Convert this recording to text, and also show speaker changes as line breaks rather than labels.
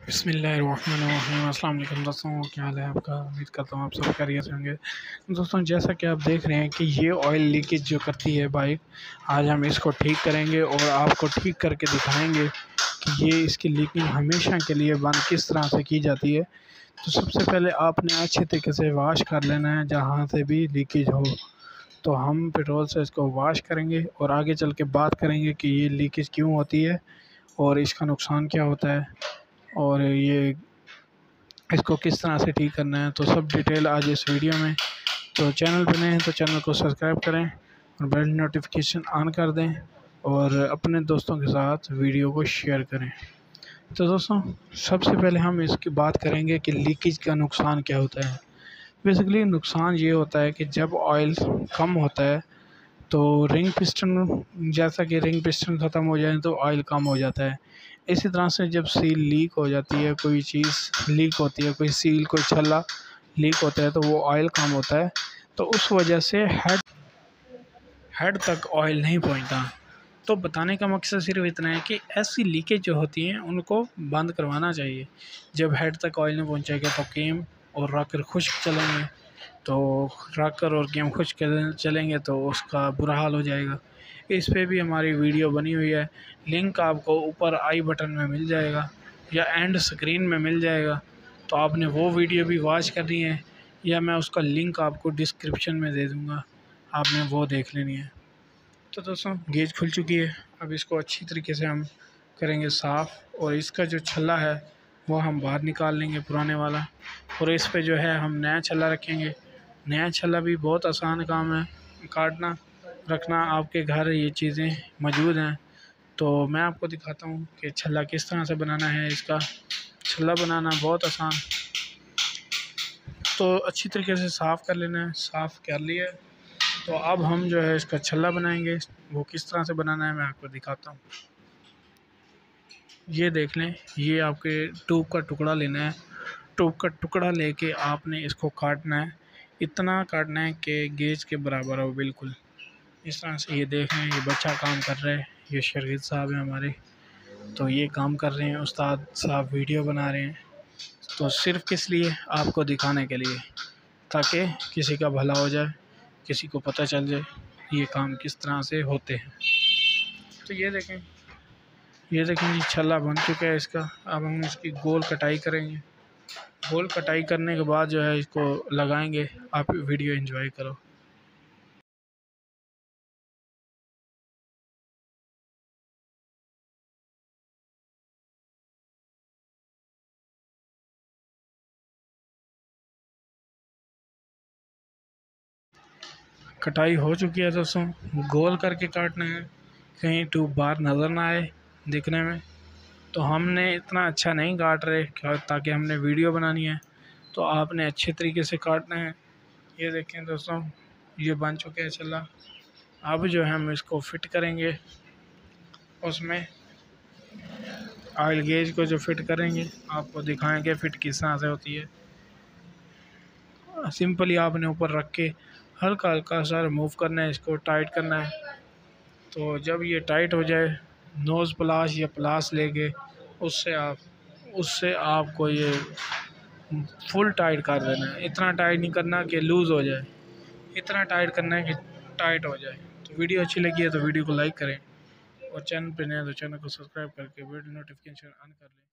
बिस्मिल्लाहिर्रहमानिर्रहीम। अस्सलाम वालेकुम दोस्तों, क्या हाल है आपका। उम्मीद करता हूँ आप सब खैरियत से होंगे। दोस्तों, जैसा कि आप देख रहे हैं कि ये ऑयल लीकेज जो करती है बाइक, आज हम इसको ठीक करेंगे और आपको ठीक करके दिखाएंगे कि ये इसकी लीकिंग हमेशा के लिए बंद किस तरह से की जाती है। तो सबसे पहले आपने अच्छे तरीके से वाश कर लेना है जहाँ से भी लीकेज हो। तो हम पेट्रोल से इसको वाश करेंगे और आगे चल के बात करेंगे कि ये लीकेज क्यों होती है और इसका नुकसान क्या होता है और ये इसको किस तरह से ठीक करना है। तो सब डिटेल आज इस वीडियो में। तो चैनल पर नए हैं तो चैनल को सब्सक्राइब करें और बेल नोटिफिकेशन ऑन कर दें और अपने दोस्तों के साथ वीडियो को शेयर करें। तो दोस्तों, सबसे पहले हम इसकी बात करेंगे कि लीकेज का नुकसान क्या होता है। बेसिकली नुकसान ये होता है कि जब ऑयल कम होता है तो रिंग पिस्टन, जैसा कि रिंग पिस्टन ख़त्म हो जाए तो ऑयल कम हो जाता है। इसी तरह से जब सील लीक हो जाती है, कोई चीज़ लीक होती है, कोई सील कोई छल्ला लीक होता है तो वो ऑयल कम होता है। तो उस वजह से हेड हेड तक ऑयल नहीं पहुंचता। तो बताने का मकसद सिर्फ इतना है कि ऐसी लीकेज जो होती हैं उनको बंद करवाना चाहिए। जब हेड तक ऑयल नहीं पहुंचेगा तो केम और रॉकर खुश्क चलेंगे, तो रॉकर और केम खुश्क चलेंगे तो उसका बुरा हाल हो जाएगा। इस पे भी हमारी वीडियो बनी हुई है, लिंक आपको ऊपर आई बटन में मिल जाएगा या एंड स्क्रीन में मिल जाएगा। तो आपने वो वीडियो भी वॉच करनी है या मैं उसका लिंक आपको डिस्क्रिप्शन में दे दूँगा, आपने वो देख लेनी है। तो दोस्तों, गेज खुल चुकी है। अब इसको अच्छी तरीके से हम करेंगे साफ़ और इसका जो छल्ला है वो हम बाहर निकाल लेंगे, पुराने वाला, और इस पे जो है हम नया छल्ला रखेंगे। नया छल्ला भी बहुत आसान काम है, काटना रखना आपके घर ये चीज़ें मौजूद हैं। तो मैं आपको दिखाता हूँ कि छल्ला किस तरह से बनाना है। इसका छल्ला बनाना बहुत आसान। तो अच्छी तरीके से साफ़ कर लेना है। साफ़ कर लिया, तो अब हम जो है इसका छल्ला बनाएंगे। वो किस तरह से बनाना है मैं आपको दिखाता हूँ। ये देख लें, ये आपके ट्यूब का टुकड़ा लेना है। ट्यूब का टुकड़ा लेके आपने इसको काटना है, इतना काटना है कि गेज के बराबर हो बिल्कुल। इस तरह से ये देख लें, ये बच्चा काम कर रहा है, ये शर्जील साहब हैं हमारे। तो ये काम कर रहे हैं, उस्ताद साहब वीडियो बना रहे हैं। तो सिर्फ़ किस लिए, आपको दिखाने के लिए, ताकि किसी का भला हो जाए, किसी को पता चल जाए ये काम किस तरह से होते हैं। तो ये देखें, ये देखें जी, छल्ला बन चुका है इसका। अब हम इसकी गोल कटाई करेंगे। गोल कटाई करने के बाद जो है इसको लगाएंगे। आप वीडियो एंजॉय करो। कटाई हो चुकी है दोस्तों। गोल करके काटना है, कहीं ट्यूब बाहर नज़र ना आए दिखने में। तो हमने इतना अच्छा नहीं काट रहे क्या, ताकि हमने वीडियो बनानी है, तो आपने अच्छे तरीके से काटना है। ये देखें दोस्तों, ये बन चुके हैं छल्ला। अब जो है हम इसको फिट करेंगे, उसमें ऑयल गेज को जो फिट करेंगे आपको दिखाएंगे फिट किस तरह से होती है। सिंपली आपने ऊपर रख के हल्का हल्का सा रिमूव करना है, इसको टाइट करना है। तो जब ये टाइट हो जाए, नोज़ प्लास या प्लास लेके उससे आपको ये फुल टाइट कर देना है। इतना टाइट नहीं करना कि लूज़ हो जाए, इतना टाइट करना है कि टाइट हो जाए। तो वीडियो अच्छी लगी है तो वीडियो को लाइक करें और चैनल पर नए हैं तो चैनल को सब्सक्राइब करके बेल नोटिफिकेशन ऑन कर लें।